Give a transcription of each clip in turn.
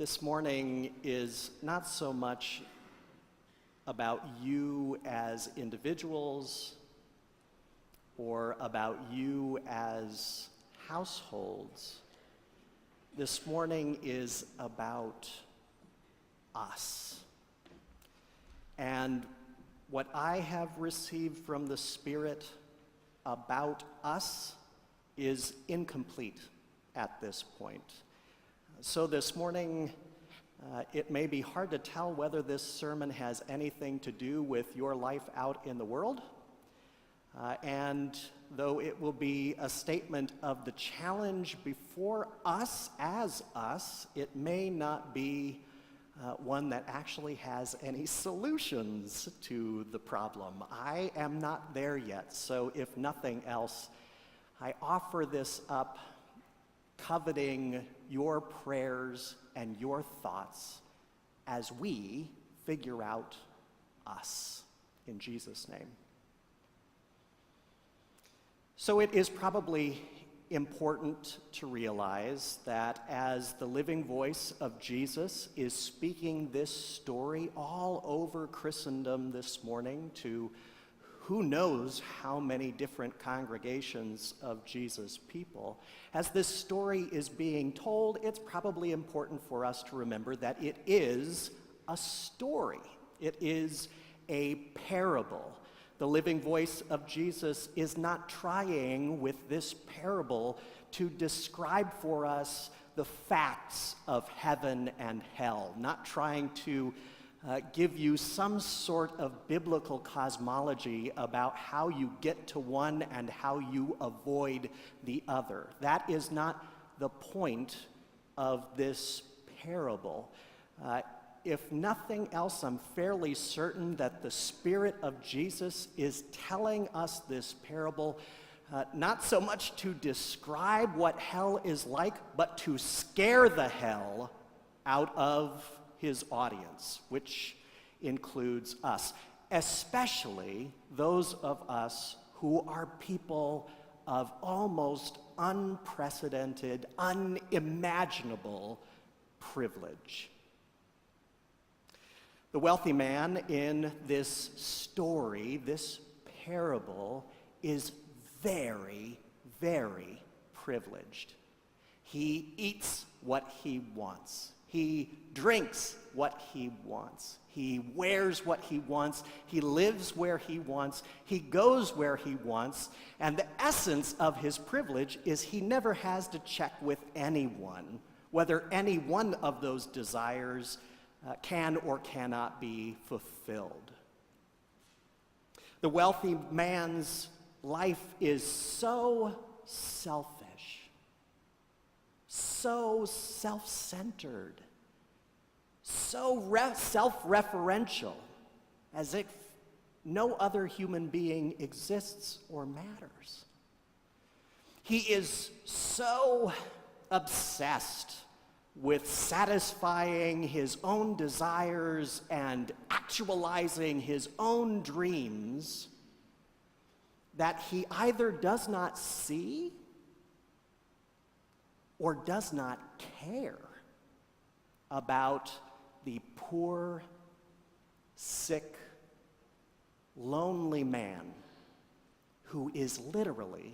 This morning is not so much about you as individuals or about you as households. This morning is about us. And what I have received from the Spirit about us is incomplete at this point. So this morning, it may be hard to tell whether this sermon has anything to do with your life out in the world. And though it will be a statement of the challenge before us as us, it may not be one that actually has any solutions to the problem. I am not there yet, so if nothing else, I offer this up coveting your prayers and your thoughts as we figure out us, in Jesus' name. So it is probably important to realize that as the living voice of Jesus is speaking this story all over Christendom this morning to who knows how many different congregations of Jesus' people, as this story is being told, it's probably important for us to remember that it is a story. It is a parable. The living voice of Jesus is not trying with this parable to describe for us the facts of heaven and hell, not trying to give you some sort of biblical cosmology about how you get to one and how you avoid the other. That is not the point of this parable. If nothing else, I'm fairly certain that the Spirit of Jesus is telling us this parable not so much to describe what hell is like, but to scare the hell out of his audience, which includes us, especially those of us who are people of almost unprecedented, unimaginable privilege. The wealthy man in this story, this parable, is very, very privileged. He eats what he wants. He drinks what he wants. He wears what he wants. He lives where he wants. He goes where he wants. And the essence of his privilege is he never has to check with anyone whether any one of those desires can or cannot be fulfilled. The wealthy man's life is so selfish, so self-centered, so self-referential, as if no other human being exists or matters. He is so obsessed with satisfying his own desires and actualizing his own dreams that he either does not see or does not care about the poor, sick, lonely man who is literally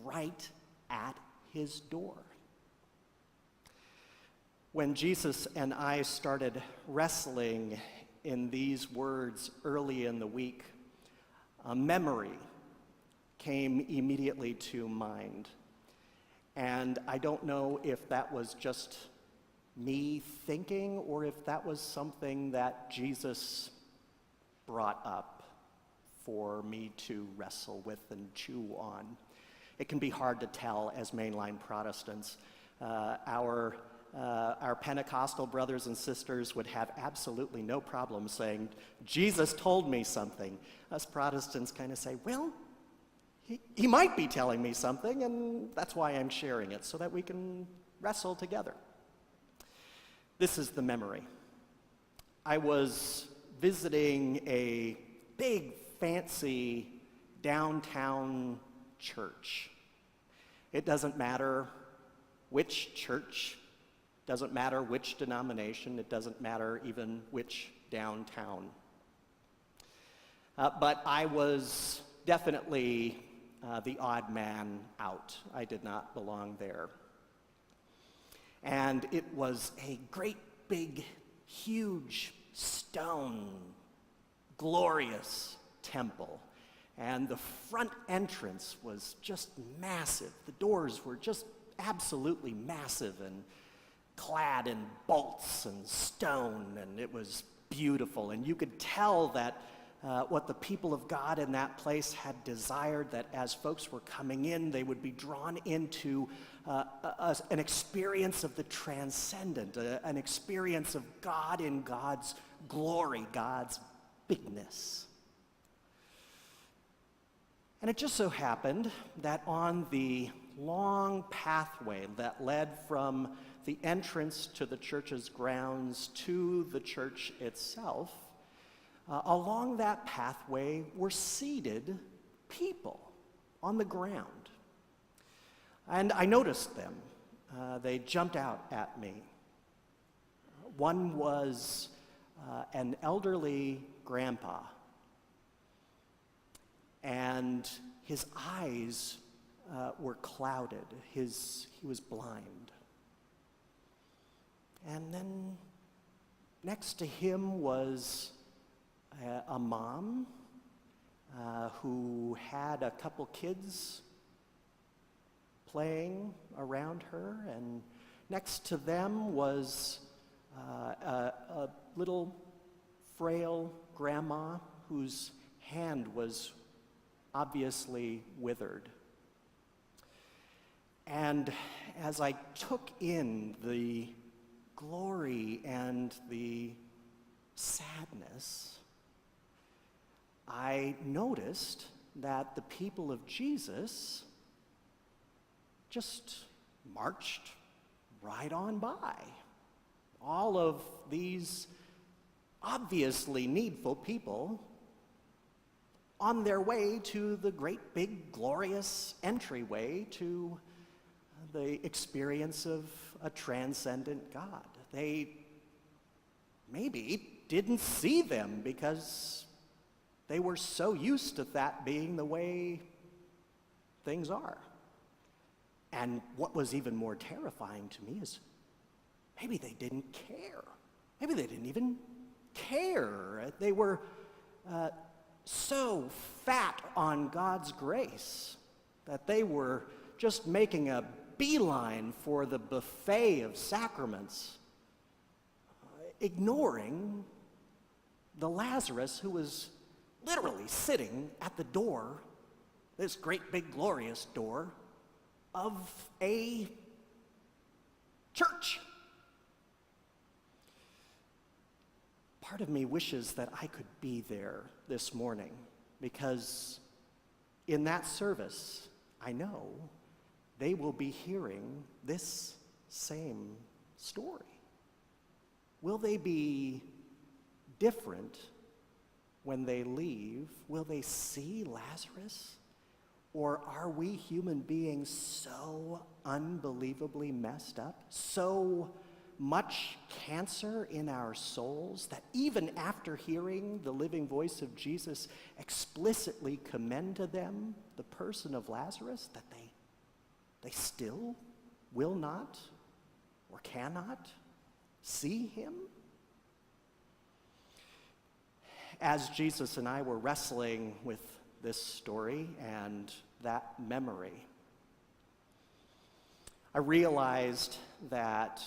right at his door. When Jesus and I started wrestling in these words early in the week, a memory came immediately to mind. And I don't know if that was just me thinking or if that was something that Jesus brought up for me to wrestle with and chew on. It can be hard to tell as mainline Protestants. Our Pentecostal brothers and sisters would have absolutely no problem saying, Jesus told me something. Us Protestants kind of say, well, he might be telling me something, and that's why I'm sharing it, so that we can wrestle together. This is the memory. I was visiting a big, fancy downtown church. It doesn't matter which church Doesn't matter which denomination, it doesn't matter even which downtown. But I was definitely the odd man out. I did not belong there. And it was a great big, huge stone, glorious temple. And the front entrance was just massive. The doors were just absolutely massive and clad in bolts and stone, and it was beautiful. And you could tell that what the people of God in that place had desired, that as folks were coming in, they would be drawn into an experience of the transcendent, an experience of God in God's glory, God's bigness. And it just so happened that on the long pathway that led from the entrance to the church's grounds to the church itself, along that pathway were seated people on the ground. And I noticed them. They jumped out at me. One was an elderly grandpa, and his eyes were clouded. He was blind. And then next to him was a mom who had a couple kids playing around her, and next to them was a little frail grandma whose hand was obviously withered. And as I took in the glory and the sadness, I noticed that the people of Jesus just marched right on by. All of these obviously needful people on their way to the great big glorious entryway to the experience of a transcendent God. They maybe didn't see them because they were so used to that being the way things are. And what was even more terrifying to me is maybe they didn't care. Maybe they didn't even care. They were so fat on God's grace that they were just making a beeline for the buffet of sacraments, ignoring the Lazarus who was literally sitting at the door, this great big glorious door, of a church. Part of me wishes that I could be there this morning, because in that service, I know they will be hearing this same story. Will they be different when they leave? Will they see Lazarus? Or are we human beings so unbelievably messed up, so much cancer in our souls, that even after hearing the living voice of Jesus explicitly commend to them the person of Lazarus, that they still will not or cannot see him? As Jesus and I were wrestling with this story and that memory, I realized that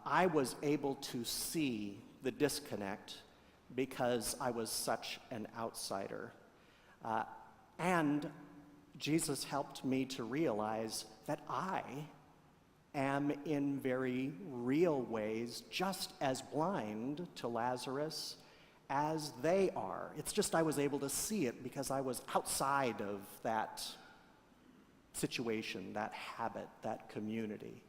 I was able to see the disconnect because I was such an outsider. And Jesus helped me to realize that I am in very real ways just as blind to Lazarus as they are. It's just I was able to see it because I was outside of that situation, that habit, that community.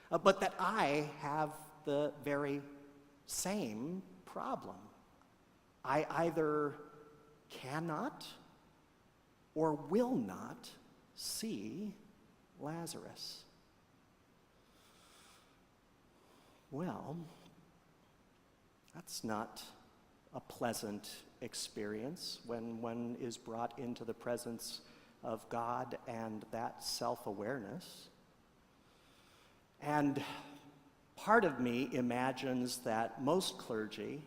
But that I have the very same problem. I either cannot or will not see Lazarus. Well, that's not a pleasant experience when one is brought into the presence of God and that self-awareness. And part of me imagines that most clergy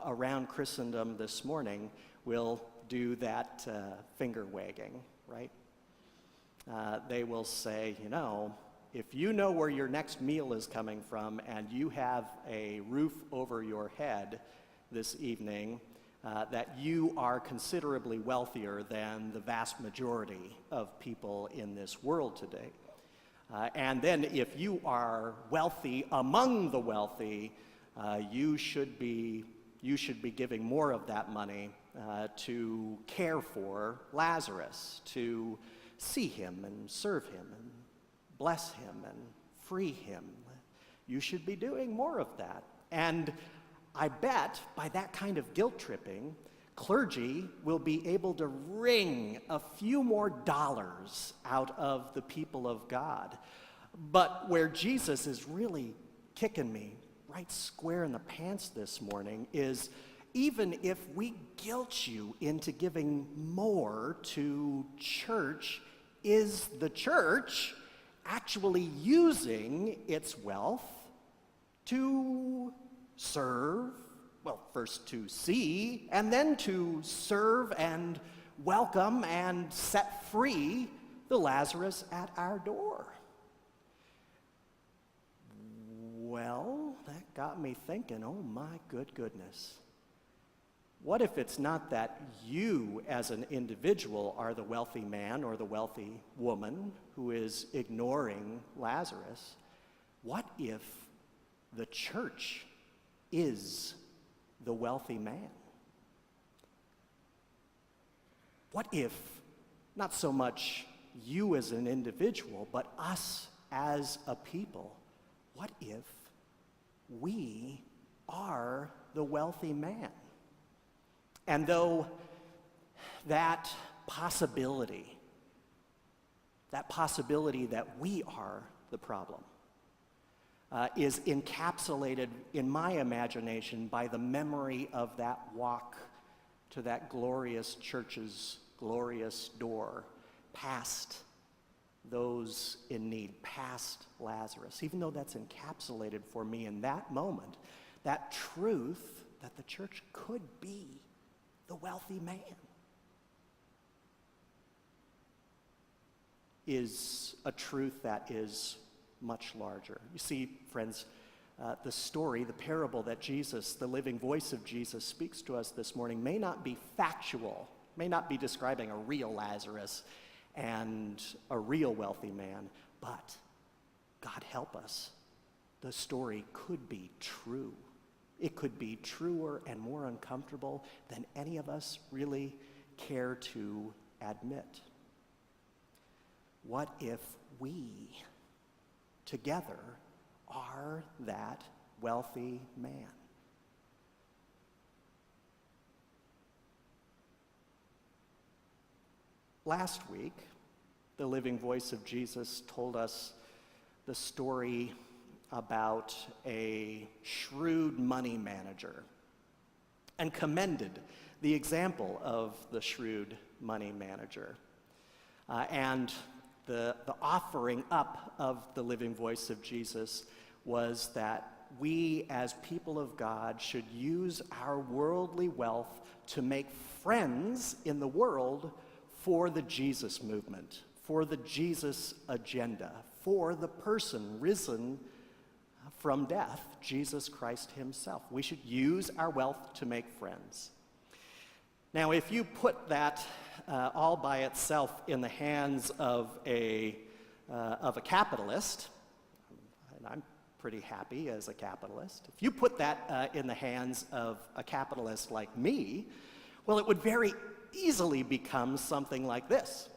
around Christendom this morning will do that finger wagging, right? They will say, if you know where your next meal is coming from and you have a roof over your head this evening, that you are considerably wealthier than the vast majority of people in this world today. And then if you are wealthy among the wealthy, you should be giving more of that money to care for Lazarus, to see him and serve him and bless him and free him. You should be doing more of that. And I bet by that kind of guilt tripping, clergy will be able to wring a few more dollars out of the people of God. But where Jesus is really kicking me right square in the pants this morning is, even if we guilt you into giving more to church, is the church actually using its wealth to serve, well, first to see, and then to serve and welcome and set free the Lazarus at our door? Well, that got me thinking, oh my goodness. What if it's not that you as an individual are the wealthy man or the wealthy woman who is ignoring Lazarus? What if the church is the wealthy man? What if not so much you as an individual, but us as a people? What if we are the wealthy man? And though that possibility that we are the problem, is encapsulated in my imagination by the memory of that walk to that glorious church's glorious door, past those in need, past Lazarus. Even though that's encapsulated for me in that moment, that truth that the church could be the wealthy man is a truth that is much larger. You see, friends, the story, the parable that Jesus, the living voice of Jesus, speaks to us this morning may not be factual, may not be describing a real Lazarus and a real wealthy man, but God help us, the story could be true. It could be truer and more uncomfortable than any of us really care to admit. What if we together are that wealthy man? Last week, the living voice of Jesus told us the story about a shrewd money manager and commended the example of the shrewd money manager. And the offering up of the living voice of Jesus was that we as people of God should use our worldly wealth to make friends in the world for the Jesus movement, for the Jesus agenda, for the person risen from death, Jesus Christ himself. We should use our wealth to make friends. Now, if you put that all by itself in the hands of a capitalist, and I'm pretty happy as a capitalist, if you put that in the hands of a capitalist like me, well, it would very easily become something like this.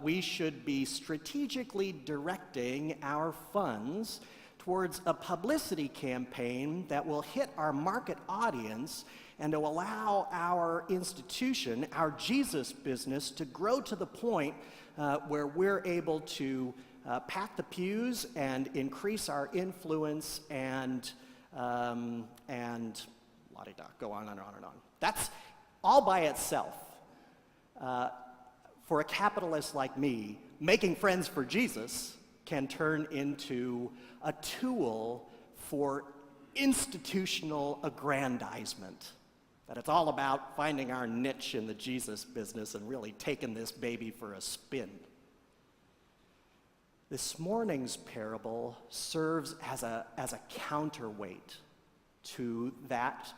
We should be strategically directing our funds towards a publicity campaign that will hit our market audience and to allow our institution, our Jesus business, to grow to the point where we're able to pack the pews and increase our influence and la-di-da, go on and on and on. That's all by itself. For a capitalist like me, making friends for Jesus can turn into a tool for institutional aggrandizement. That it's all about finding our niche in the Jesus business and really taking this baby for a spin. This morning's parable serves as a counterweight to that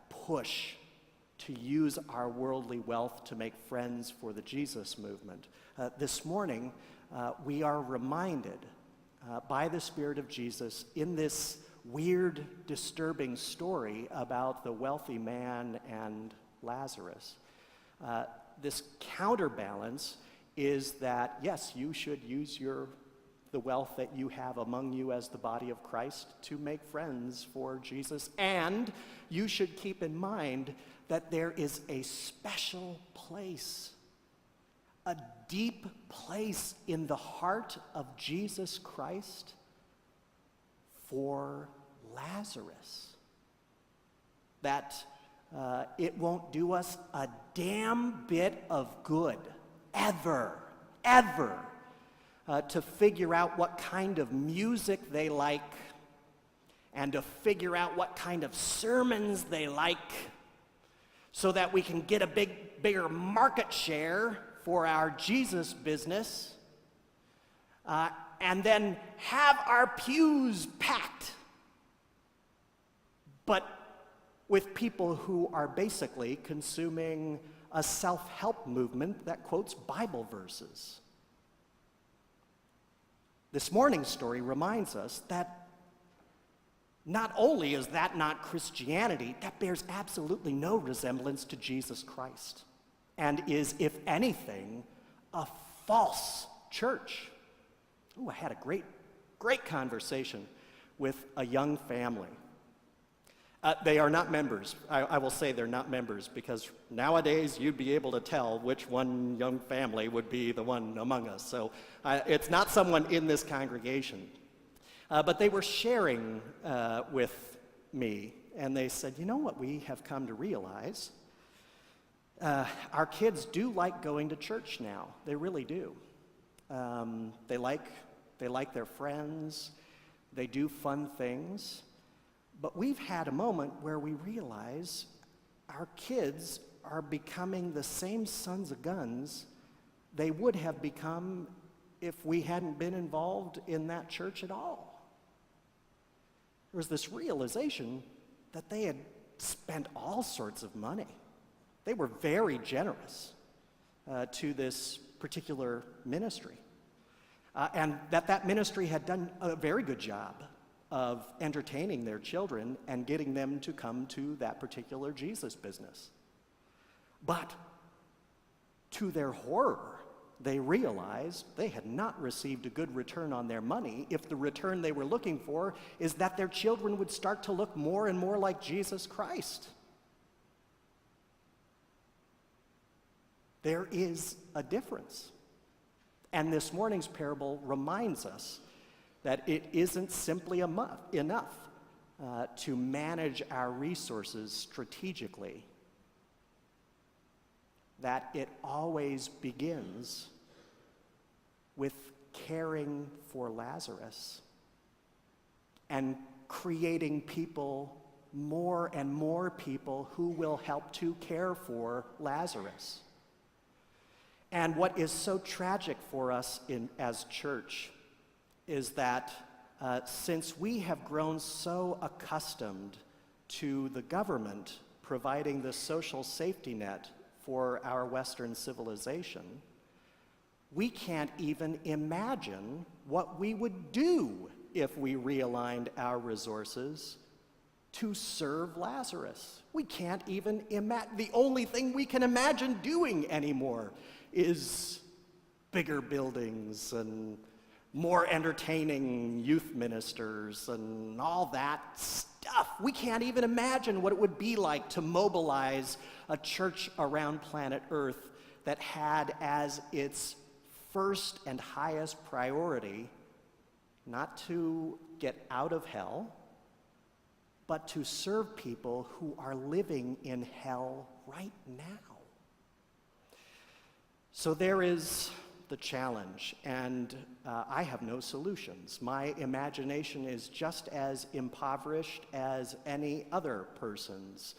push to use our worldly wealth to make friends for the Jesus movement. This morning, we are reminded by the Spirit of Jesus in this weird, disturbing story about the wealthy man and Lazarus. This counterbalance is that, yes, you should use the wealth that you have among you as the body of Christ to make friends for Jesus, and you should keep in mind that there is a special place, a deep place in the heart of Jesus Christ for Lazarus. That it won't do us a damn bit of good, ever, to figure out what kind of music they like and to figure out what kind of sermons they like so that we can get a bigger market share for our Jesus business and then have our pews packed, but with people who are basically consuming a self-help movement that quotes Bible verses. This morning's story reminds us that not only is that not Christianity, that bears absolutely no resemblance to Jesus Christ, and is, if anything, a false church. Ooh, I had a great conversation with a young family. They are not members. I will say they're not members because nowadays you'd be able to tell which one young family would be the one among us. So it's not someone in this congregation. But they were sharing with me, and they said, you know what we have come to realize? Our kids do like going to church now. They really do. They like their friends. They do fun things. But we've had a moment where we realize our kids are becoming the same sons of guns they would have become if we hadn't been involved in that church at all. There was this realization that they had spent all sorts of money. They were very generous to this particular ministry. And that ministry had done a very good job of entertaining their children and getting them to come to that particular Jesus business. But to their horror, they realized they had not received a good return on their money if the return they were looking for is that their children would start to look more and more like Jesus Christ. There is a difference. And this morning's parable reminds us that it isn't simply enough to manage our resources strategically, that it always begins with caring for Lazarus and creating people, more and more people, who will help to care for Lazarus. And what is so tragic for us as church is that since we have grown so accustomed to the government providing the social safety net for our Western civilization, we can't even imagine what we would do if we realigned our resources to serve Lazarus. We can't even imagine. The only thing we can imagine doing anymore is bigger buildings and more entertaining youth ministers and all that stuff. We can't even imagine what it would be like to mobilize a church around planet Earth that had as its first and highest priority not to get out of hell, but to serve people who are living in hell right now. So there is the challenge, and I have no solutions. My imagination is just as impoverished as any other person's.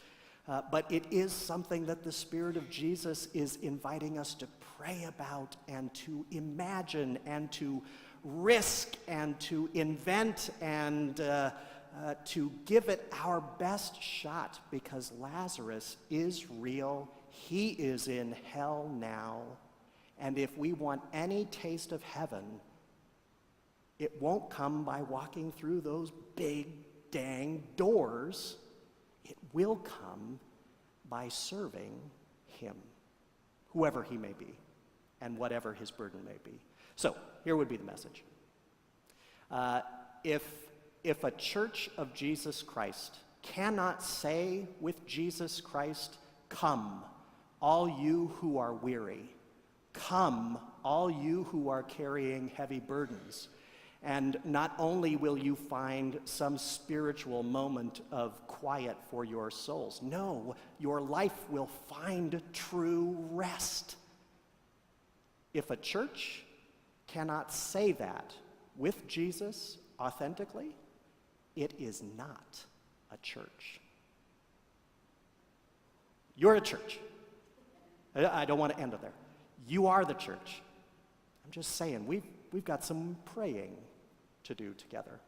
But it is something that the Spirit of Jesus is inviting us to pray about and to imagine and to risk and to invent and to give it our best shot, because Lazarus is real. He is in hell now. And if we want any taste of heaven, it won't come by walking through those big dang doors. It will come by serving him, whoever he may be, and whatever his burden may be. So, here would be the message. If a church of Jesus Christ cannot say with Jesus Christ, "Come, all you who are weary. Come, all you who are carrying heavy burdens," and not only will you find some spiritual moment of quiet for your souls, no, your life will find true rest. If a church cannot say that with Jesus authentically, it is not a church. You're a church. I don't want to end it there. You are the church. I'm just saying, we've got some praying to do together.